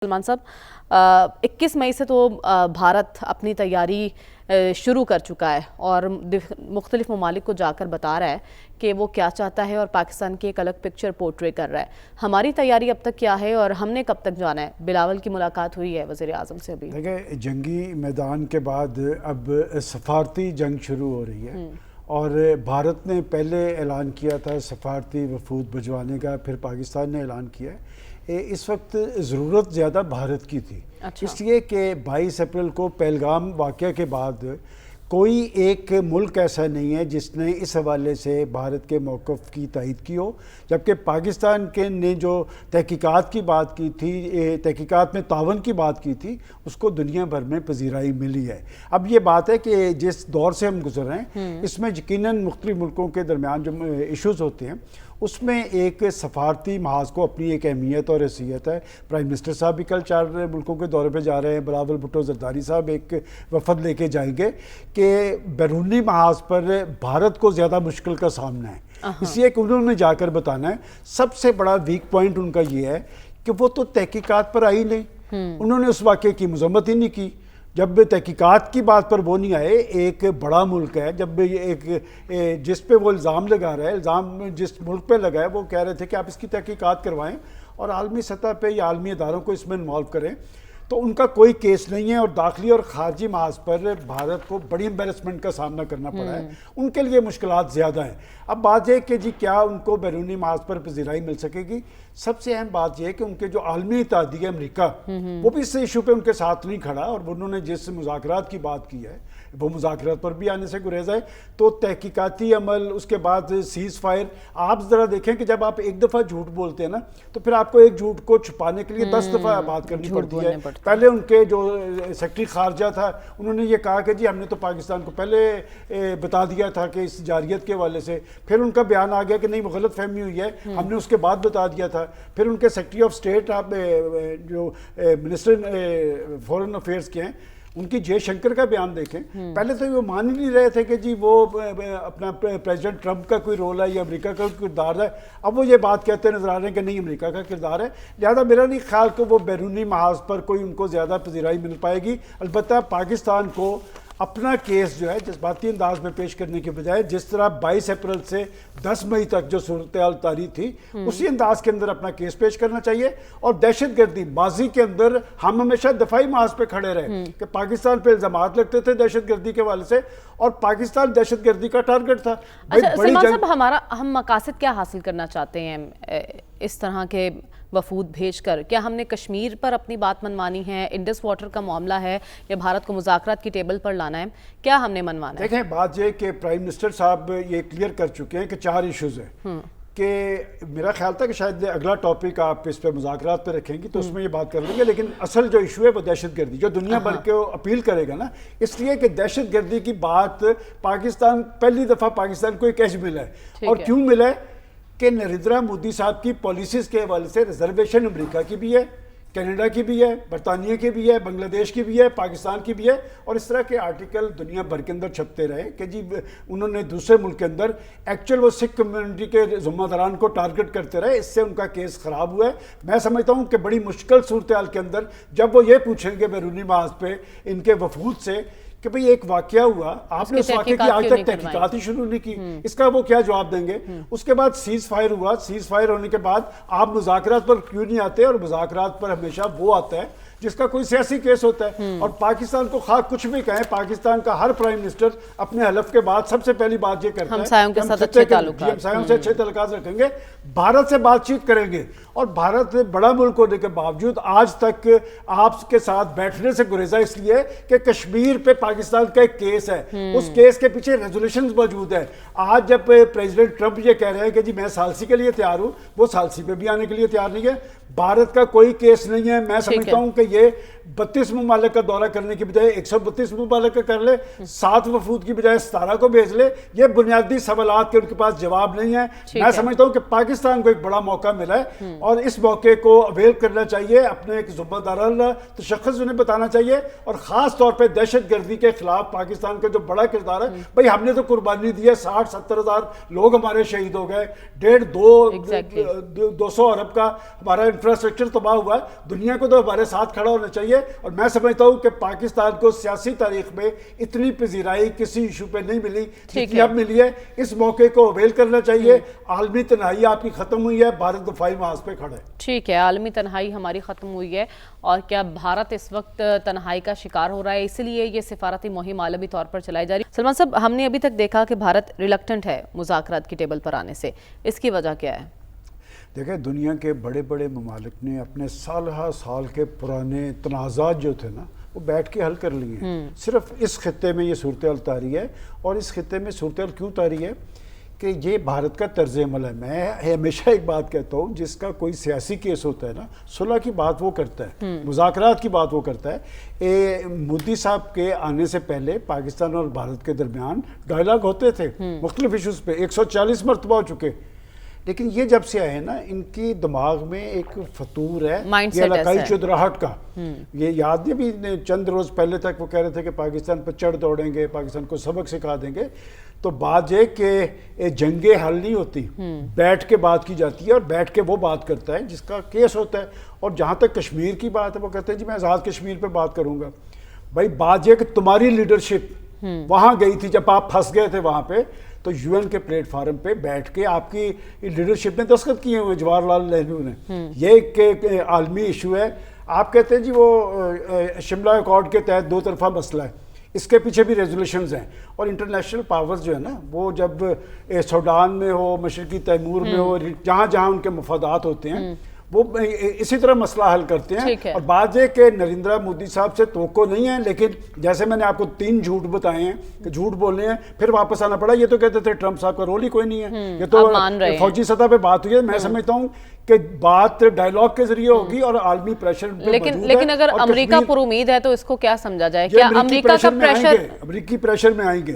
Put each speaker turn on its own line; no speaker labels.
سلمان صاحب 21 مئی سے تو بھارت اپنی تیاری شروع کر چکا ہے اور مختلف ممالک کو جا کر بتا رہا ہے کہ وہ کیا چاہتا ہے اور پاکستان کی ایک الگ پکچر پورٹری کر رہا ہے. ہماری تیاری اب تک کیا ہے اور ہم نے کب تک جانا ہے؟ بلاول کی ملاقات ہوئی ہے وزیر اعظم سے ابھی.
دیکھیں، جنگی میدان کے بعد اب سفارتی جنگ شروع ہو رہی ہے اور بھارت نے پہلے اعلان کیا تھا سفارتی وفود بھجوانے کا، پھر پاکستان نے اعلان کیا ہے. اس وقت ضرورت زیادہ بھارت کی تھی، اس لیے کہ 22 اپریل کو پہلگام واقعہ کے بعد کوئی ایک ملک ایسا نہیں ہے جس نے اس حوالے سے بھارت کے موقف کی تائید کی ہو، جبکہ پاکستان کے نے جو تحقیقات کی بات کی تھی، تحقیقات میں تعاون کی بات کی تھی، اس کو دنیا بھر میں پذیرائی ملی ہے. اب یہ بات ہے کہ جس دور سے ہم گزر رہے ہیں اس میں یقیناً مختلف ملکوں کے درمیان جو ایشوز ہوتے ہیں اس میں ایک سفارتی محاذ کو اپنی ایک اہمیت اور حیثیت ہے. پرائم منسٹر صاحب بھی کل 4 ملکوں کے دورے پہ جا رہے ہیں. بلاول بھٹو زرداری صاحب ایک وفد لے کے جائیں گے کہ بیرونی محاذ پر بھارت کو زیادہ مشکل کا سامنا ہے، اس لیے کہ انہوں نے جا کر بتانا ہے. سب سے بڑا ویک پوائنٹ ان کا یہ ہے کہ وہ تو تحقیقات پر آئی نہیں، انہوں نے اس واقعے کی مذمت ہی نہیں کی. جب تحقیقات کی بات پر وہ نہیں آئے، ایک بڑا ملک ہے، جب ایک جس پہ وہ الزام لگا رہا ہے، الزام جس ملک پہ لگا ہے، وہ کہہ رہے تھے کہ آپ اس کی تحقیقات کروائیں اور عالمی سطح پہ یا عالمی اداروں کو اس میں انوالو کریں، تو ان کا کوئی کیس نہیں ہے. اور داخلی اور خارجی محاذ پر بھارت کو بڑی امبیرسمنٹ کا سامنا کرنا پڑا ہے، ان کے لیے مشکلات زیادہ ہیں. اب بات یہ کہ جی کیا ان کو بیرونی محاذ پر پذیرائی مل سکے گی؟ سب سے اہم بات یہ ہے کہ ان کے جو عالمی اتحادیہ امریکہ وہ بھی اس ایشو پہ ان کے ساتھ نہیں کھڑا، اور انہوں نے جس مذاکرات کی بات کی ہے وہ مذاکرات پر بھی آنے سے گریز ہے. تو تحقیقاتی عمل، اس کے بعد سیز فائر. آپ ذرا دیکھیں کہ جب آپ ایک دفعہ جھوٹ بولتے ہیں نا تو پھر آپ کو ایک جھوٹ کو چھپانے کے لیے 10 دفعہ بات کرنی پڑتی ہے. پہلے ان کے جو سیکرٹری خارجہ تھا انہوں نے یہ کہا کہ جی ہم نے تو پاکستان کو پہلے بتا دیا تھا کہ اس جارحیت کے حوالے سے، پھر ان کا بیان آ گیا کہ نہیں وہ غلط فہمی ہوئی ہے، ہم نے اس کے بعد بتا دیا تھا. پھر ان کے سیکرٹری آف اسٹیٹ آپ جو منسٹر فورن افیئرس کے ہیں، ان کی جے شنکر کا بیان دیکھیں. پہلے تو وہ مان ہی نہیں رہے تھے کہ جی وہ اپنا پریزیڈنٹ ٹرمپ کا کوئی رول ہے یا امریکہ کا کوئی کردار ہے. اب وہ یہ بات کہتے نظر آ رہے ہیں کہ نہیں امریکہ کا کردار ہے. لہذا میرا نہیں خیال کہ وہ بیرونی محاذ پر کوئی ان کو زیادہ پذیرائی مل پائے گی. البتہ پاکستان کو اپنا کیس جو ہے جذباتی انداز میں پیش کرنے کے بجائے جس طرح 22 اپریل سے 10 مئی تک جو صورتحال طاری تھی اسی انداز کے اندر اپنا کیس پیش کرنا چاہیے. اور دہشت گردی ماضی کے اندر ہم ہمیشہ دفاعی محاذ پہ کھڑے رہے کہ پاکستان پہ الزامات لگتے تھے دہشت گردی کے حوالے سے، اور پاکستان دہشت گردی کا ٹارگٹ تھا.
اچھا سلمان صاحب، ہم مقاصد کیا حاصل کرنا چاہتے ہیں اس طرح کے وفود بھیج کر؟ کیا ہم نے کشمیر پر اپنی بات منوانی ہے، انڈس واٹر کا معاملہ ہے، یا بھارت کو مذاکرات کی ٹیبل پر لانا ہے؟ کیا ہم نے منوانا ہے؟
دیکھیں، بات یہ کہ پرائم منسٹر صاحب یہ کلیئر کر چکے ہیں کہ 4 ایشوز ہیں، کہ میرا خیال تھا کہ شاید اگلا ٹاپک آپ اس پہ مذاکرات پہ رکھیں گی تو اس میں یہ بات کر لیں گے، لیکن اصل جو ایشو ہے وہ دہشت گردی جو دنیا بھر کے اپیل کرے گا نا، اس لیے کہ دہشت گردی کی بات پاکستان پہلی دفعہ پاکستان کو ایک ایج ملا ہے. اور کیوں ملا ہے کہ نریندرا مودی صاحب کی پالیسیز کے حوالے سے ریزرویشن امریکہ کی بھی ہے، کینیڈا کی بھی ہے، برطانیہ کی بھی ہے، بنگلہ دیش کی بھی ہے، پاکستان کی بھی ہے. اور اس طرح کے آرٹیکل دنیا بھر کے اندر چھپتے رہے کہ جی انہوں نے دوسرے ملک کے اندر ایکچوئل وہ سکھ کمیونٹی کے ذمہ داران کو ٹارگٹ کرتے رہے. اس سے ان کا کیس خراب ہوا ہے. میں سمجھتا ہوں کہ بڑی مشکل صورتحال کے اندر جب وہ یہ پوچھیں گے بیرونی محاذ پہ ان کے وفود سے کہ بھئی ایک واقعہ ہوا، آپ نے اس واقعے کی آج تک تحقیقات ہی شروع نہیں کی، اس کا وہ کیا جواب دیں گے؟ اس کے بعد سیز فائر ہوا، سیز فائر ہونے کے بعد آپ مذاکرات پر کیوں نہیں آتے؟ اور مذاکرات پر ہمیشہ وہ آتا ہے جس کا کوئی سیاسی کیس ہوتا ہے. اور پاکستان کو خواہ کچھ بھی کہیں، پاکستان کا ہر پرائم منسٹر اپنے حلف کے بعد سب سے پہلی بات یہ کرتا ہے
ہمسایوں کے ساتھ اچھے تعلقات،
ہمسایوں سے اچھے تعلقات رکھیں گے، بھارت سے بات چیت کریں گے. اور بھارت بڑا ملک ہونے کے باوجود آج تک آپ کے ساتھ بیٹھنے سے گریزا اس لیے کہ کشمیر پہ پاکستان کا ایک کیس ہے، اس کیس کے پیچھے ریزولوشنز موجود ہیں. آج جب پریزیڈنٹ ٹرمپ یہ کہہ رہے ہیں کہ جی میں ثالثی کے لیے تیار ہوں، وہ ثالثی پہ بھی آنے کے لیے تیار نہیں ہے. بھارت کا کوئی کیس نہیں ہے. میں سمجھتا ہوں کہ یہ 32 ممالک کا دورہ کرنے کی بجائے 132 ممالک کا کر لے، 7 وفود کی بجائے 17 کو بھیج لے. یہ بنیادی سوالات کے ان کے پاس جواب نہیں ہے. میں سمجھتا ہوں کہ پاکستان کو ایک بڑا موقع ملا ہے اور اس موقع کو اویل کرنا چاہیے، اپنے ایک ذمہ دارانہ تشخص انہیں بتانا چاہیے، اور خاص طور پہ دہشت گردی کے خلاف پاکستان کا جو بڑا کردار ہے، بھائی ہم نے تو قربانی دی ہے، 60-70 ہزار لوگ ہمارے شہید ہو گئے، 200 ارب کا ہمارا انفراسٹرکچر تباہ ہوا ہے، دنیا کو تو ہمارے ساتھ کھڑا ہونا چاہیے. اور میں سمجھتا ہوں کہ پاکستان کو سیاسی تاریخ میں اتنی پذیرائی کسی ایشو پہ نہیں ملی جتنی اب ملی ہے. اس موقع کو اویل کرنا چاہیے. عالمی تنہائی آپ کی ختم ہوئی ہے، بھارت دفاعی محاذ پہ کھڑا ہے.
ٹھیک ہے، عالمی تنہائی ہماری ختم ہوئی ہے، اور کیا بھارت اس وقت تنہائی کا شکار ہو رہا ہے؟ اسی لیے یہ سفارتی مہم عالمی طور پر چلائی جا رہی ہے. سلمان صاحب، ہم نے ابھی تک دیکھا کہ بھارت ریلکٹنٹ ہے مذاکرات کی ٹیبل پر آنے سے، اس کی وجہ کیا ہے؟
دیکھیں، دنیا کے بڑے بڑے ممالک نے اپنے سالہ سال کے پرانے تنازعات جو تھے نا، وہ بیٹھ کے حل کر لیے ہیں. صرف اس خطے میں یہ صورتحال طاری ہے. اور اس خطے میں صورتحال کیوں طاری ہے کہ یہ بھارت کا طرز عمل ہے. میں ہمیشہ ایک بات کہتا ہوں، جس کا کوئی سیاسی کیس ہوتا ہے نا، صلح کی بات وہ کرتا ہے، مذاکرات کی بات وہ کرتا ہے. مودی صاحب کے آنے سے پہلے پاکستان اور بھارت کے درمیان ڈائلاگ ہوتے تھے مختلف ایشوز پہ، 140 مرتبہ ہو چکے. لیکن یہ جب سے آئے نا، ان کی دماغ میں ایک فطور ہے یہ علاقائی چودراہٹ کا. یہ یاد نہیں، بھی چند روز پہلے تک وہ کہہ رہے تھے کہ پاکستان پر چڑھ دوڑیں گے، پاکستان کو سبق سکھا دیں گے. تو بات یہ کہ جنگیں حل نہیں ہوتی، بیٹھ کے بات کی جاتی ہے، اور بیٹھ کے وہ بات کرتا ہے جس کا کیس ہوتا ہے. اور جہاں تک کشمیر کی بات ہے، وہ کہتے ہیں جی میں آزاد کشمیر پہ بات کروں گا. بھائی بات یہ کہ تمہاری لیڈرشپ وہاں گئی تھی جب آپ پھنس گئے تھے وہاں پہ، تو یو این کے پلیٹ فارم پہ بیٹھ کے آپ کی لیڈرشپ نے دستخط کیے ہوئے جواہر لال نہرو نے. یہ ایک عالمی ایشو ہے. آپ کہتے ہیں جی وہ شملہ ایکارڈ کے تحت 2 طرفہ مسئلہ ہے، اس کے پیچھے بھی ریزولوشنز ہیں. اور انٹرنیشنل پاورز جو ہے نا، وہ جب سوڈان میں ہو، مشرقی تیمور میں ہو، جہاں جہاں ان کے مفادات ہوتے ہیں، وہ اسی طرح مسئلہ حل کرتے ہیں. اور بات یہ کہ نریندر مودی صاحب سے توقع نہیں ہے، لیکن جیسے میں نے آپ کو 3 جھوٹ بتائے ہیں کہ جھوٹ بولنے ہیں، پھر واپس آنا پڑا. یہ تو کہتے تھے ٹرمپ صاحب کا رول ہی کوئی نہیں ہے، یہ تو فوجی سطح پہ بات ہوئی ہے. میں سمجھتا ہوں کہ بات ڈائیلاگ کے ذریعے ہوگی اور عالمی پریشر پہ موجود ہے.
لیکن اگر امریکہ پر امید ہے تو اس کو کیا سمجھا جائے؟ کیا امریکہ کا پریشر؟
امریکی پریشر میں آئیں گے.